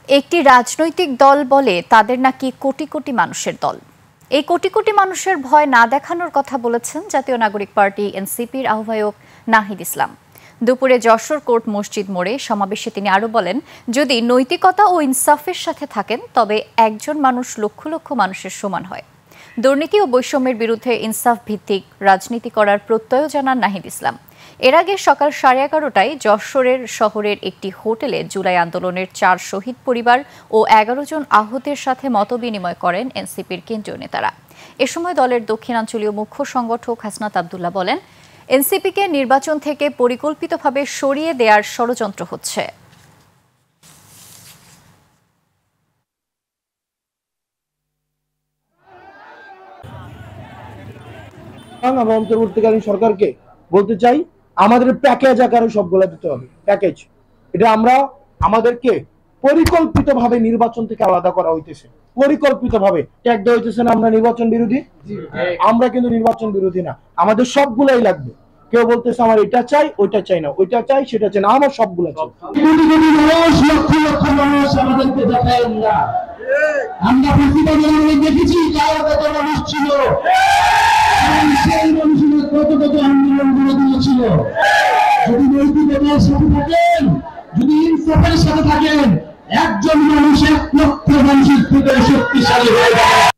একটি রাজনৈতিক দল বলে তাদের নাকি কোটি কোটি মানুষের দল। এই কোটি কোটি মানুষের ভয় না দেখানোর কথা বলেছেন জাতীয় নাগরিক পার্টি এনসিপির আহ্বায়ক নাহিদ ইসলাম। দুপুরে যশোর কোর্ট মসজিদ মোড়ে সমাবেশে তিনি আরও বলেন, যদি নৈতিকতা ও ইনসাফের সাথে থাকেন তবে একজন মানুষ লক্ষ লক্ষ মানুষের সমান হয়। দুর্নীতি ও বৈষম্যের বিরুদ্ধে ইনসাফ ভিত্তিক রাজনীতি করার প্রত্যয় জানান নাহিদ ইসলাম। এর আগে সকাল 11:30টায় যশোরের শহরের একটি হোটেলে জুলাই আন্দোলনের 4 শহীদ পরিবার ও 11 জন আহতের সাথে মতবিনিময় করেন এনসিপির কেন্দ্রীয় নেতারা। এ সময় দলের দক্ষিণাঞ্চলীয় মুখ্য সংগঠক হাসনাত আব্দুল্লাহ বলেন, এনসিপিকে নির্বাচন থেকে পরিকল্পিতভাবে সরিয়ে দেওয়ার ষড়যন্ত্র হচ্ছে। আমরা অন্তর্বর্তীকালীন সরকারকে বলতে চাই, আমাদের প্যাকেজ আকারে সবগুলো দিতে হবে। প্যাকেজ এটা আমরা আমাদেরকে পরিকল্পিতভাবে নির্বাচন থেকে আলাদা করা হইতেছে। পরিকল্পিতভাবে ট্যাগ দেওয়া হইতেছে না আমরা নির্বাচন বিরোধী। আমরা কিন্তু নির্বাচন বিরোধী না, আমাদের সবগুলাই লাগবে। কেউ বলতেছে আমার এটা চাই ওইটা চাই না, ওইটা চাই সেটা চাই না, আমার সবগুলো চাই। কোটি কোটি মানুষ, লক্ষ লক্ষ মানুষ আমাদেরকে দেখায় না। আমরা প্রতিবাদে দেখেছি কার কত মানুষ ছিল, সেই মানুষের কত কত আন্দোলন করে দিয়েছিল। যদি নৈতিকতার সাথে থাকেন, যদি ইনসাফের সাথে থাকেন, একজন মানুষ 1 লক্ষ মানুষের থেকে শক্তিশালী হয়ে যাবে।